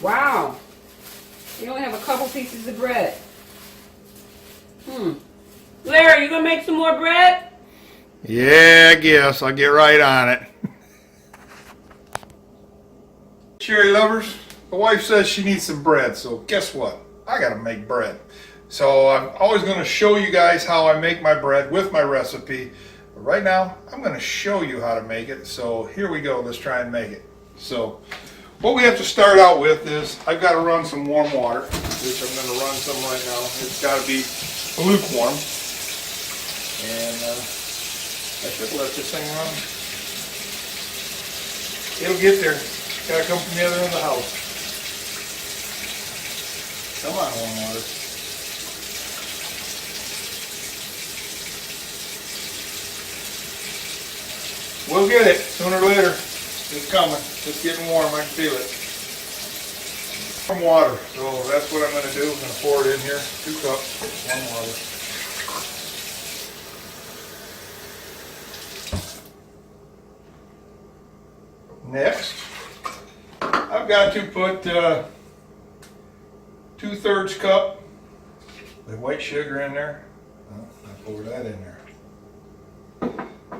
Wow. You only have a couple pieces of bread. Larry, you gonna make some more bread? Yeah, I guess. I'll get right on it. Cherry lovers, the wife says she needs some bread, so guess what? I gotta make bread. So I'm always gonna show you guys how I make my bread with my recipe. But right now, I'm gonna show you how to make it. So here we go, let's try and make it. So what we have to start out with is, I've got to run some warm water, which I'm gonna run some right now. It's gotta be lukewarm. And I should let this thing run. It'll get there. Gotta come from the other end of the house. Come on, warm water. We'll get it sooner or later. It's coming. It's getting warm. I can feel it. Warm water. So that's what I'm going to do. I'm going to pour it in here. 2 cups. Warm water. Next, I've got to put 2/3 cup of white sugar in there. Oh, I pour that in there.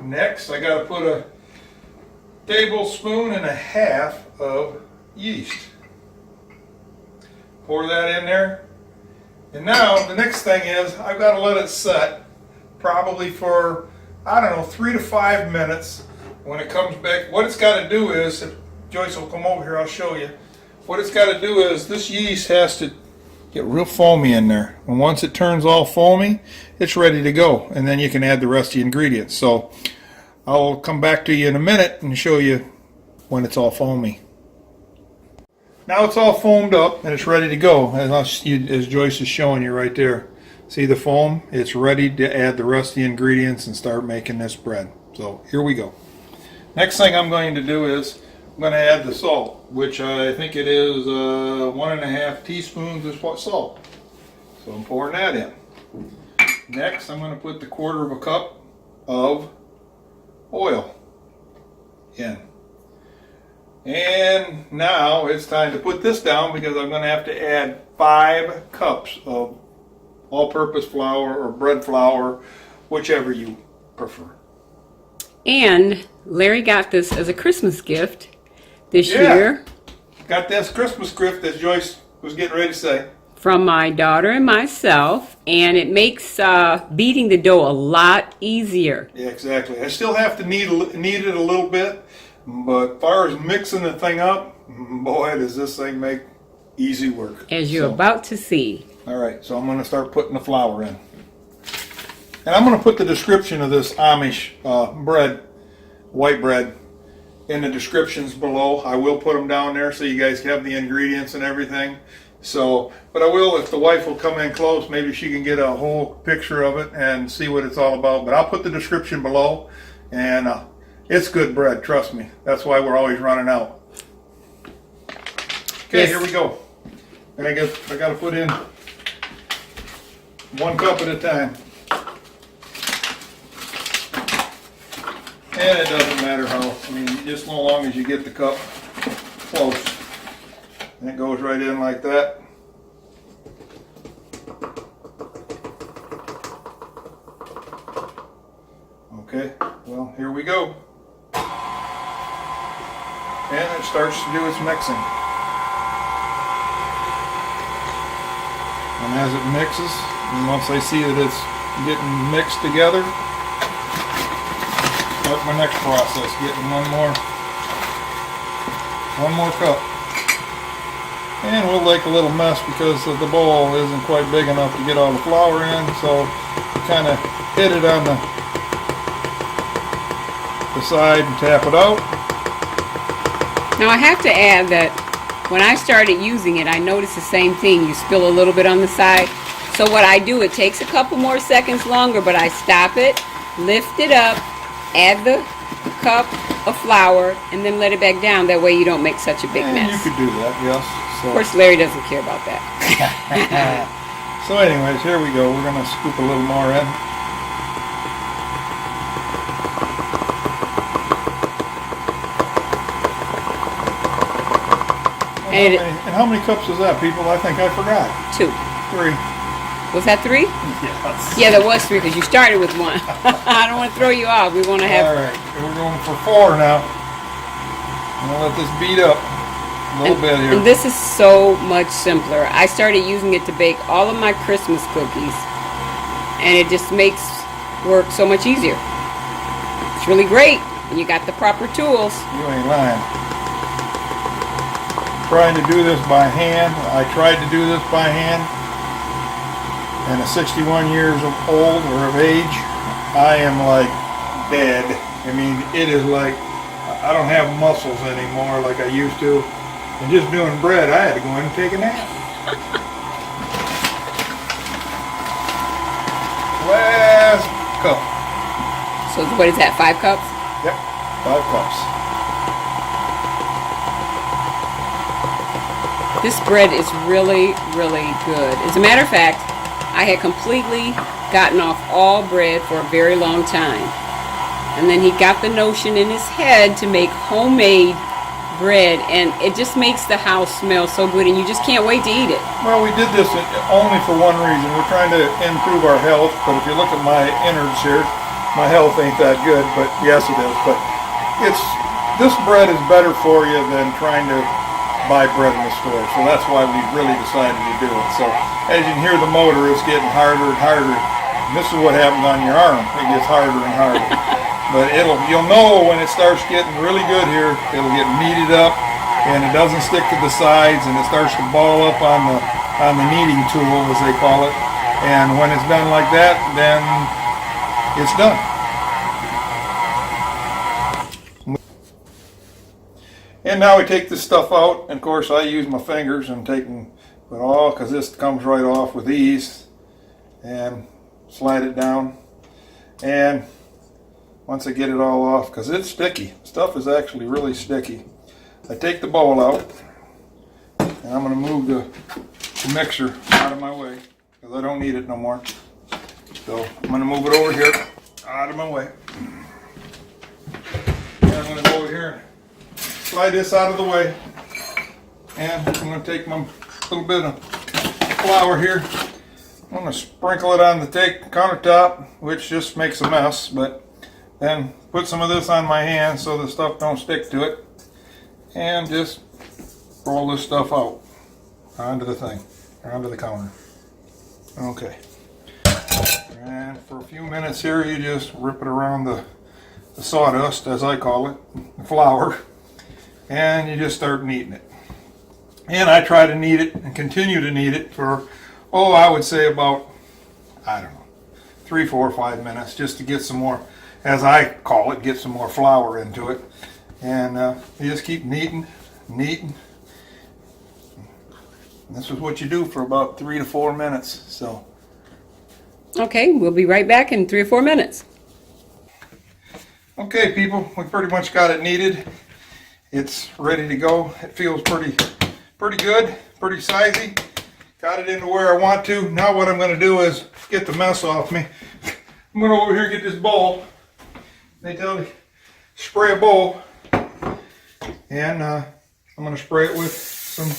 Next, I got to put a 1.5 tablespoons of yeast. Pour that in there. And now the next thing is I've got to let it set probably for, I don't know, 3 to 5 minutes. When it comes back, what it's got to do is, if Joyce will come over here, I'll show you. What it's got to do is, this yeast has to get real foamy in there. And once it turns all foamy, it's ready to go. And then you can add the rest of the ingredients. So I'll come back to you in a minute and show you when it's all foamy. Now it's all foamed up and it's ready to go. As Joyce is showing you right there. See the foam? It's ready to add the rest of the ingredients and start making this bread. So here we go. Next thing I'm going to do is I'm going to add the salt, which I think it is 1.5 teaspoons of salt. So I'm pouring that in. Next, I'm going to put the 1/4 cup of oil in. And now it's time to put this down because I'm going to have to add 5 cups of all-purpose flour or bread flour, whichever you prefer. And Larry got this as a Christmas gift this year. Got this Christmas gift, as Joyce was getting ready to say. From my daughter and myself, and it makes beating the dough a lot easier. Yeah, exactly. I still have to knead it a little bit, but as far as mixing the thing up, boy, does this thing make easy work. As you're about to see. All right, so I'm going to start putting the flour in. And I'm going to put the description of this Amish bread, white bread, in the descriptions below. I will put them down there so you guys have the ingredients and everything. So, but I will, if the wife will come in close, maybe she can get a whole picture of it and see what it's all about. But I'll put the description below, and it's good bread, trust me. That's why we're always running out. Okay, here we go. And I got to put in 1 cup at a time. And it doesn't matter how, I mean, just so long as you get the cup close. And it goes right in like that. Okay, well, here we go. And it starts to do its mixing. And as it mixes, and once I see that it's getting mixed together, start my next process, getting one more cup. And we'll make a little mess because the bowl isn't quite big enough to get all the flour in, so kind of hit it on the side and tap it out. Now I have to add that when I started using it, I noticed the same thing. You spill a little bit on the side. So what I do, it takes a couple more seconds longer, but I stop it, lift it up, add the cup of flour, and then let it back down. That way you don't make such a big mess. You could do that, yes. So. Of course, Larry doesn't care about that. So anyways, here we go. We're going to scoop a little more in. And how many cups is that, people? I think I forgot. 2. 3. Was that 3? Yes. Yeah, there was 3 because you started with 1. I don't want to throw you off. We want to have. All right, we're going for 4 now. I'm gonna let this beat up a little bit here. And this is so much simpler. I started using it to bake all of my Christmas cookies, and it just makes work so much easier. It's really great when you got the proper tools. You ain't lying. Trying to do this by hand. I tried to do this by hand. And at 61 years old or of age, I am like dead. I mean, it is like I don't have muscles anymore like I used to. And just doing bread, I had to go in and take a nap. Last cup. So what is that, 5 cups? Yep, 5 cups. This bread is really, really good. As a matter of fact, I had completely gotten off all bread for a very long time. And then he got the notion in his head to make homemade bread, and it just makes the house smell so good, and you just can't wait to eat it. Well, we did this only for one reason. We're trying to improve our health, but if you look at my innards here, my health ain't that good, but yes it is. But this bread is better for you than trying to buy bread in the store. So that's why we really decided to do it. So as you can hear the motor, it's getting harder and harder. And this is what happens on your arm. It gets harder and harder. But you'll know when it starts getting really good here, it'll get kneaded up and it doesn't stick to the sides and it starts to ball up on the kneading tool, as they call it. And when it's done like that, then it's done. And now we take this stuff out, and of course I use my fingers and take it all, because this comes right off with ease, and slide it down. And once I get it all off, because it's sticky, stuff is actually really sticky, I take the bowl out, and I'm going to move the mixer out of my way, because I don't need it no more. So I'm going to move it over here, out of my way. And I'm going to go over here and slide this out of the way, and I'm going to take my little bit of flour here. I'm going to sprinkle it on the countertop, which just makes a mess, but then put some of this on my hand so the stuff don't stick to it, and just roll this stuff out onto the thing, onto the counter. Okay, and for a few minutes here you just rip it around the sawdust, as I call it, the flour, and you just start kneading it. And I try to knead it and continue to knead it for, I would say about, 3, 4, 5 minutes, just to get some more, as I call it, get some more flour into it. And you just keep kneading. And this is what you do for about 3 to 4 minutes. So. Okay, we'll be right back in 3 or 4 minutes. Okay, people, we pretty much got it kneaded. It's ready to go. It feels pretty good, pretty sizey. Got it into where I want to. Now what I'm going to do is get the mess off me. I'm going to over here get this bowl. They tell me spray a bowl, and I'm going to spray it with some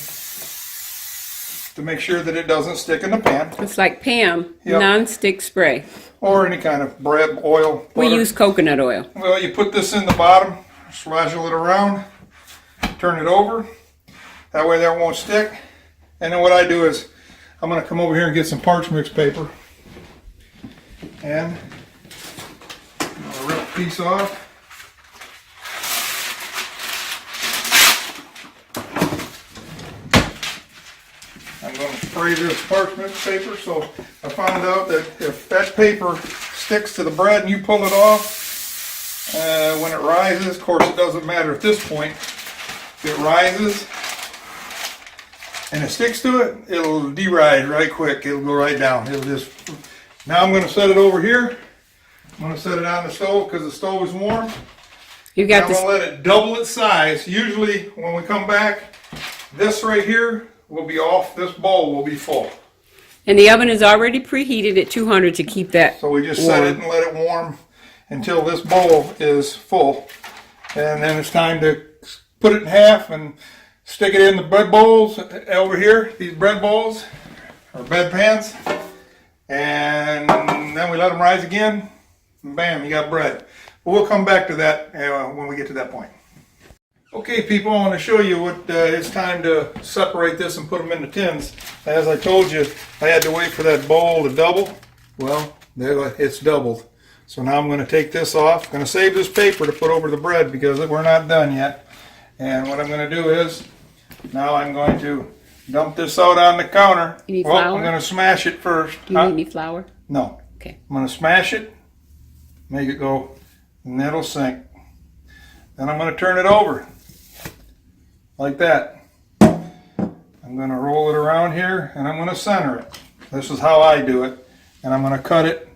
to make sure that it doesn't stick in the pan. It's like Pam, Yep. non-stick spray. Or any kind of bread, oil, butter. We use coconut oil. Well, you put this in the bottom, slazzle it around, turn it over. That way that won't stick. And then what I do is I'm going to come over here and get some parchment paper. And I'm going to rip a piece off. I'm going to spray this parchment paper. So I found out that if that paper sticks to the bread and you pull it off, when it rises, of course it doesn't matter at this point, if it rises and it sticks to it, it'll de-rise right quick. It'll go right down. It'll just. Now I'm going to set it over here. I'm going to set it on the stove because the stove is warm. You got I'm going to let it double its size. Usually when we come back, this right here will be off. This bowl will be full. And the oven is already preheated at 200 to keep that So we just warm. set it and let it warm until this bowl is full. And then it's time to put it in half and stick it in the bread bowls over here, these bread bowls, or bed pans, and then we let them rise again, and bam, you got bread. But we'll come back to that when we get to that point. Okay, people, I want to show you what it's time to separate this and put them in the tins. As I told you, I had to wait for that bowl to double. Well, it's doubled. So now I'm going to take this off. I'm going to save this paper to put over the bread because we're not done yet. And what I'm going to do is, now I'm going to dump this out on the counter. You need flour? I'm going to smash it first. Do you need any flour? No. Okay. I'm going to smash it, make it go, and it'll sink. Then I'm going to turn it over. Like that. I'm going to roll it around here and I'm going to center it. This is how I do it. And I'm going to cut it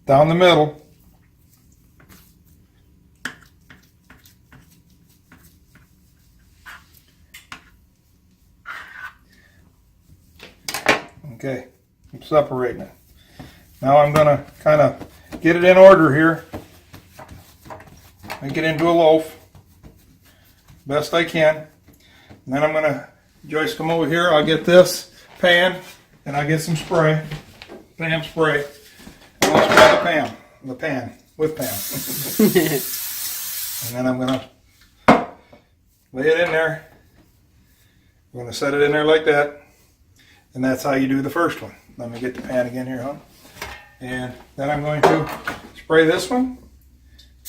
down the middle. Okay, I'm separating it. Now I'm going to kind of get it in order here. Make it into a loaf. Best I can. And then I'm going to, Joyce, come over here. I'll get this pan and I'll get some spray. Pam spray. And I'll spray the pan with Pam. And then I'm going to lay it in there. I'm going to set it in there like that. And that's how you do the first one. Let me get the pan again here, huh? And then I'm going to spray this one.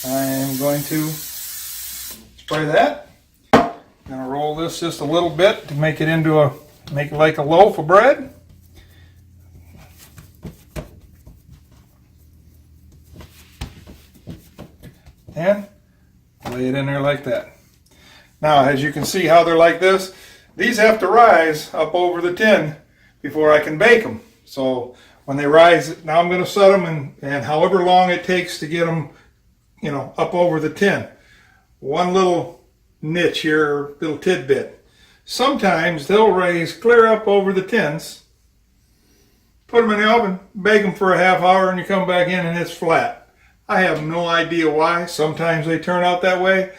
I'm going to spray that. I'm going to roll this just a little bit to make it into make it like a loaf of bread. And lay it in there like that. Now, as you can see how they're like this, these have to rise up over the tin before I can bake them. So when they rise, now I'm going to set them and however long it takes to get them, up over the tin. One little niche here, little tidbit. Sometimes they'll raise clear up over the tins, put them in the oven, bake them for a half hour, and you come back in and it's flat. I have no idea why. Sometimes they turn out that way.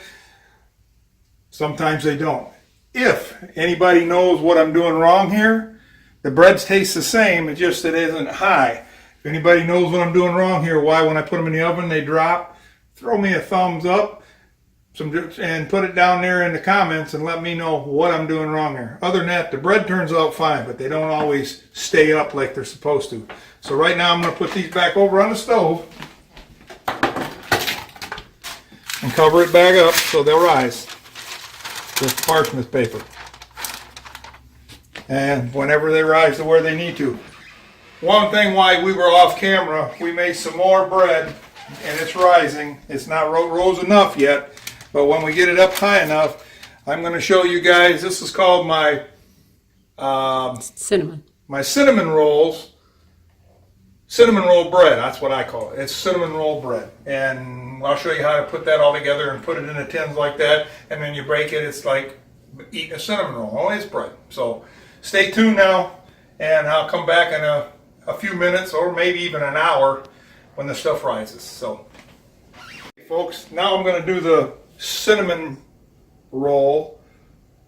Sometimes they don't. If anybody knows what I'm doing wrong here, the breads taste the same, it's just it isn't high. If anybody knows what I'm doing wrong here, why when I put them in the oven they drop, throw me a thumbs up. And put it down there in the comments and let me know what I'm doing wrong here. Other than that, the bread turns out fine, but they don't always stay up like they're supposed to. So right now I'm going to put these back over on the stove and cover it back up so they'll rise with parchment paper. And whenever they rise to where they need to. One thing why we were off camera, we made some more bread and it's rising. It's not rose enough yet. But when we get it up high enough, I'm going to show you guys. This is called my cinnamon. My cinnamon rolls. Cinnamon roll bread. That's what I call it. It's cinnamon roll bread. And I'll show you how to put that all together and put it in the tins like that. And then you break it. It's like eating a cinnamon roll. Only it's bread. So stay tuned now. And I'll come back in a few minutes or maybe even an hour when the stuff rises. So, folks, now I'm going to do the cinnamon roll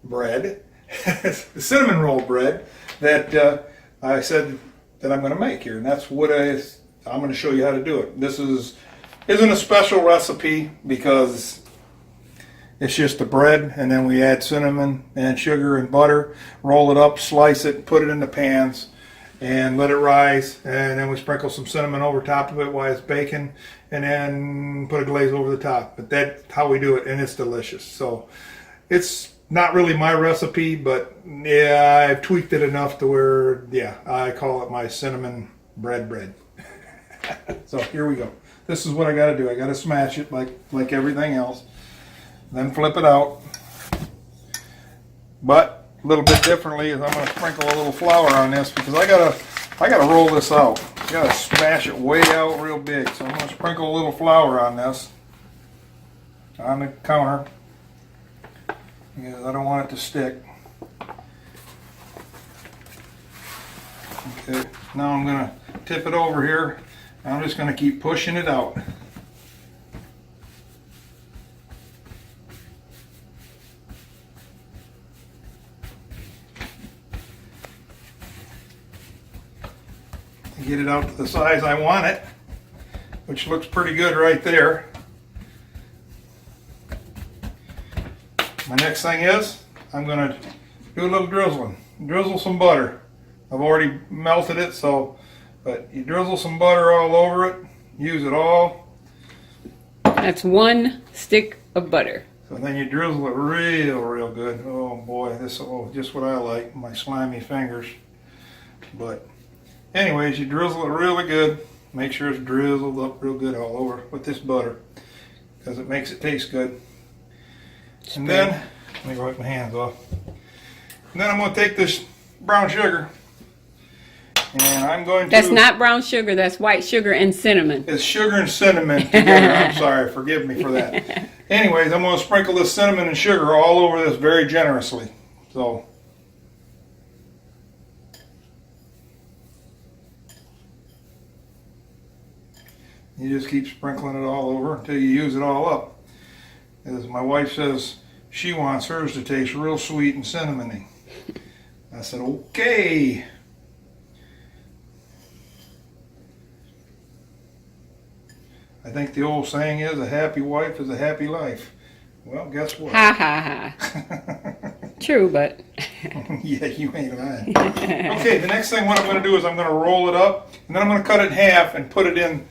bread, the cinnamon roll bread that I said that I'm going to make here, and that's what I'm going to show you how to do it. This isn't a special recipe because it's just the bread, and then we add cinnamon and sugar and butter, roll it up, slice it, put it in the pans, and let it rise, and then we sprinkle some cinnamon over top of it while it's baking, and then put a glaze over the top. But that's how we do it, and it's delicious. So it's not really my recipe, but yeah, I've tweaked it enough to where, yeah, I call it my cinnamon bread. So here we go. This is what I got to do. I got to smash it like everything else, then flip it out. But a little bit differently is I'm going to sprinkle a little flour on this because I gotta roll this out. I gotta smash it way out real big. So I'm going to sprinkle a little flour on this on the counter because I don't want it to stick. Okay, now I'm going to tip it over here. I'm just going to keep pushing it out. And get it out to the size I want it, which looks pretty good right there. My next thing is, I'm going to do a little drizzling. Drizzle some butter. I've already melted it, but you drizzle some butter all over it. Use it all. That's 1 stick of butter. So then you drizzle it real good. Oh boy, this is just what I like, my slimy fingers. But anyways, you drizzle it really good. Make sure it's drizzled up real good all over with this butter, because it makes it taste good. And then, let me wipe my hands off. And then I'm going to take this brown sugar, and I'm going to... That's not brown sugar, that's white sugar and cinnamon. It's sugar and cinnamon together. I'm sorry, forgive me for that. Anyways, I'm going to sprinkle this cinnamon and sugar all over this very generously. So, you just keep sprinkling it all over until you use it all up. As my wife says, she wants hers to taste real sweet and cinnamony. I said, okay. I think the old saying is, a happy wife is a happy life. Well, guess what? Ha ha ha. True, but... Yeah, you ain't lying. Okay, the next thing what I'm going to do is I'm going to roll it up, and then I'm going to cut it in half and put it in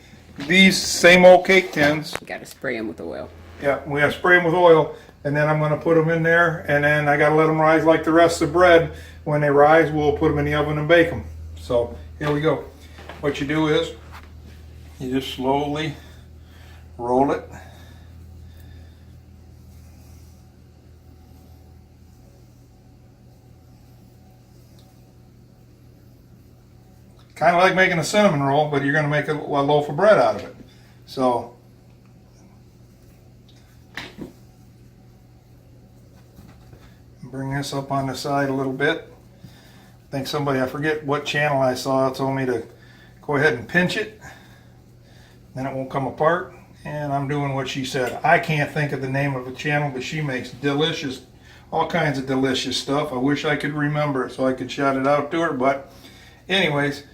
these same old cake tins. You got to spray them with oil. Yeah, we have to spray them with oil, and then I'm going to put them in there, and then I got to let them rise like the rest of the bread. When they rise, we'll put them in the oven and bake them. So, here we go. What you do is, you just slowly roll it. Kind of like making a cinnamon roll, but you're going to make a loaf of bread out of it. So, bring this up on the side a little bit. I think somebody, I forget what channel I saw, told me to go ahead and pinch it. Then it won't come apart. And I'm doing what she said. I can't think of the name of the channel, but she makes delicious, all kinds of delicious stuff. I wish I could remember it so I could shout it out to her. But anyways,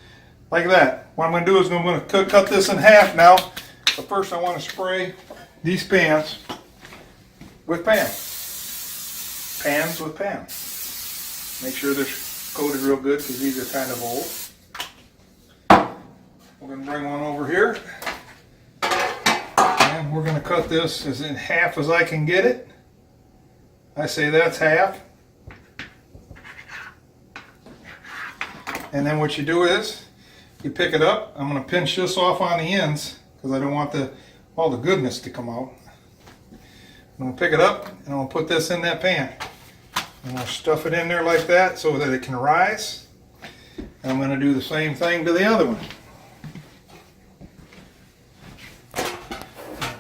like that. What I'm going to do is I'm going to cut this in half now. But first I want to spray these pans with pans with pans. Make sure they're coated real good because these are kind of old. We're going to bring one over here. And we're going to cut this as in half as I can get it. I say that's half. And then what you do is, you pick it up. I'm going to pinch this off on the ends because I don't want all the goodness to come out. I'm going to pick it up and I'm going to put this in that pan. I'm going to stuff it in there like that so that it can rise. And I'm going to do the same thing to the other one.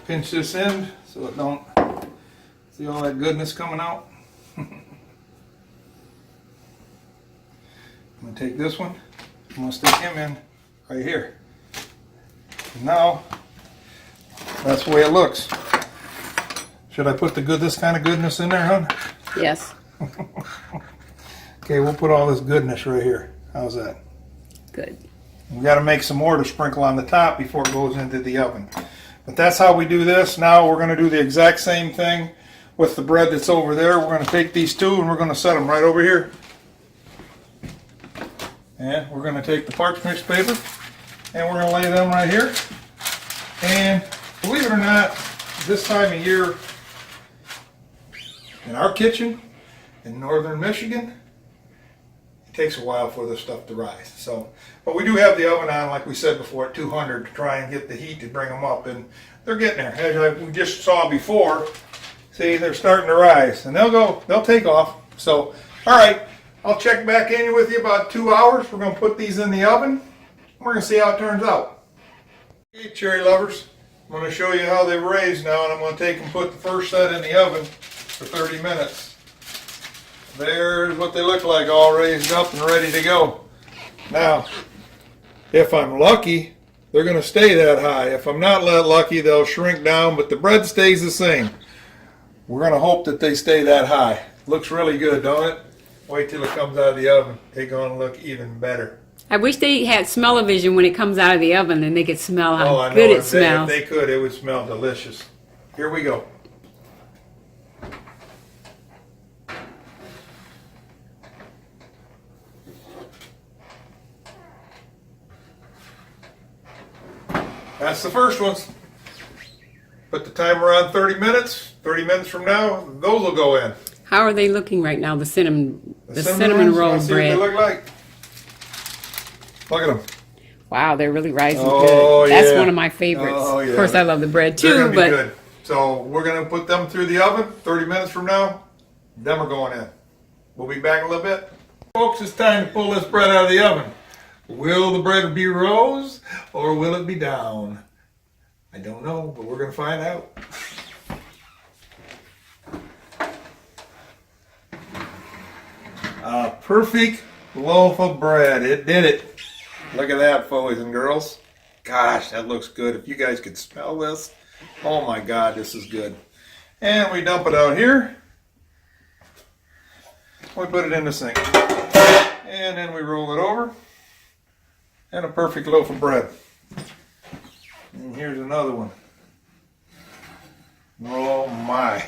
Pinch this in so it don't see all that goodness coming out. I'm going to take this one. I'm going to stick him in right here. And now, that's the way it looks. Should I put this kind of goodness in there, hon? Yes. Okay, we'll put all this goodness right here. How's that? Good. We got to make some more to sprinkle on the top before it goes into the oven. But that's how we do this. Now we're going to do the exact same thing with the bread that's over there. We're going to take these two and we're going to set them right over here. And we're going to take the parchment paper and we're going to lay them right here. And believe it or not, this time of year in our kitchen in northern Michigan, it takes a while for this stuff to rise. So, but we do have the oven on, like we said before, at 200 to try and get the heat to bring them up. And they're getting there. As we just saw before, see, they're starting to rise. And they'll take off. So, all right. I'll check back in with you about 2 hours. We're going to put these in the oven. We're going to see how it turns out. Okay, cherry lovers, I'm going to show you how they've raised now, and I'm going to take and put the first set in the oven for 30 minutes. There's what they look like, all raised up and ready to go. Now, if I'm lucky, they're going to stay that high. If I'm not that lucky, they'll shrink down, but the bread stays the same. We're going to hope that they stay that high. Looks really good, don't it? Wait till it comes out of the oven. They're going to look even better. I wish they had smell-o-vision when it comes out of the oven, and they could smell how I good know. it smells. If they could, it would smell delicious. Here we go. That's the first one. Put the timer on 30 minutes. 30 minutes from now, those will go in. How are they looking right now? The cinnamon rolls? roll Let's see what bread. they look like. Look at them. Wow, they're really rising Oh, good. That's yeah. one of my favorites. Oh, yeah. Of course, I love the bread They're too, gonna be but good. So we're gonna put them through the oven. 30 minutes from now, them are going in. We'll be back a little bit. Folks, it's time to pull this bread out of the oven. Will the bread be rose or will it be down? I don't know, but we're gonna find out. A perfect loaf of bread. It did it. Look at that, boys and girls. Gosh, that looks good. If you guys could smell this. Oh my God, this is good. And we dump it out here. We put it in the sink. And then we roll it over. And a perfect loaf of bread. And here's another one. Oh my.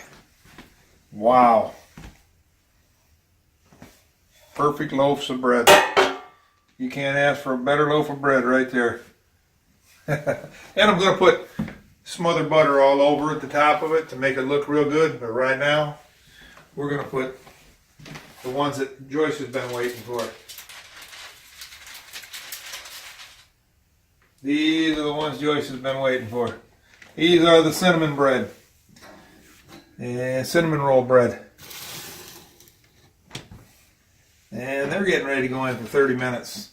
Wow. Perfect loaves of bread. You can't ask for a better loaf of bread right there. And I'm going to put smothered butter all over at the top of it to make it look real good. But right now, we're going to put the ones that Joyce has been waiting for. These are the ones Joyce has been waiting for. These are the cinnamon bread. And cinnamon roll bread. And they're getting ready to go in for 30 minutes.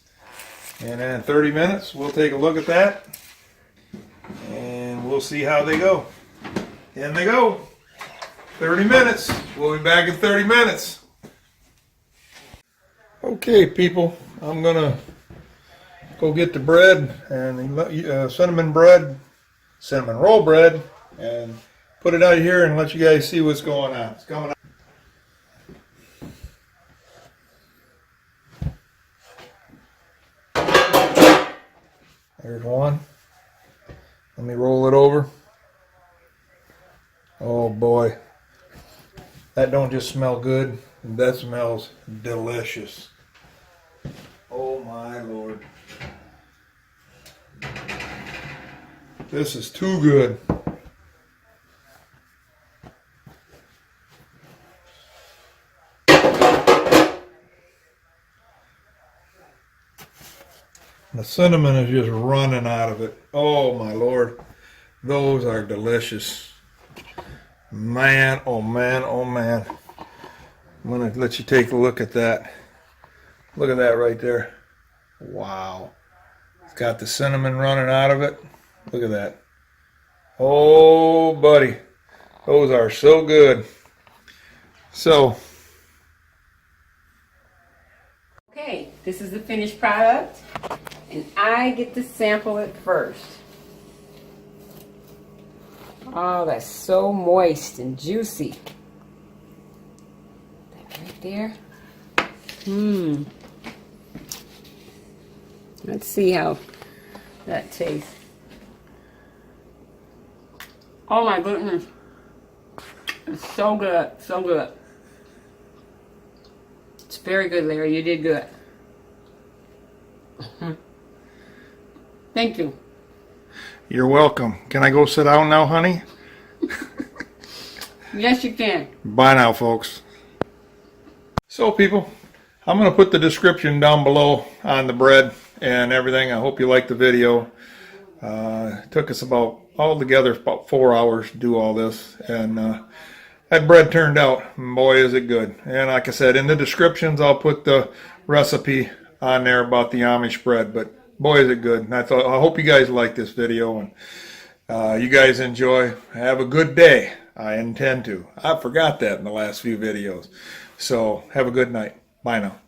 And in 30 minutes, we'll take a look at that. And we'll see how they go. In they go. 30 minutes. We'll be back in 30 minutes. Okay, people. I'm going to go get the bread and cinnamon roll bread, and put it out here and let you guys see what's going on. It's coming out. There's one. Let me roll it over. Oh boy. That don't just smell good. That smells delicious. Oh my Lord. This is too good. The cinnamon is just running out of it. Oh my Lord. Those are delicious. Man, oh man, oh man. I'm going to let you take a look at that. Look at that right there. Wow. It's got the cinnamon running out of it. Look at that. Oh, buddy. Those are so good. So. okay, this is the finished product, and I get to sample it first. Oh, that's so moist and juicy. That right there. Let's see how that tastes. Oh my goodness. It's so good, so good. It's very good, Larry. You did good. Thank you. You're welcome. Can I go sit down now, honey? Yes, you can. Bye now, folks. So, people, I'm going to put the description down below on the bread and everything. I hope you liked the video. It took us altogether about 4 hours to do all this. And that bread turned out. Boy, is it good. And like I said, in the descriptions, I'll put the recipe on there about the Amish bread. But boy, is it good. And I hope you guys like this video. And you guys enjoy. Have a good day. I intend to. I forgot that in the last few videos. So have a good night. Bye now.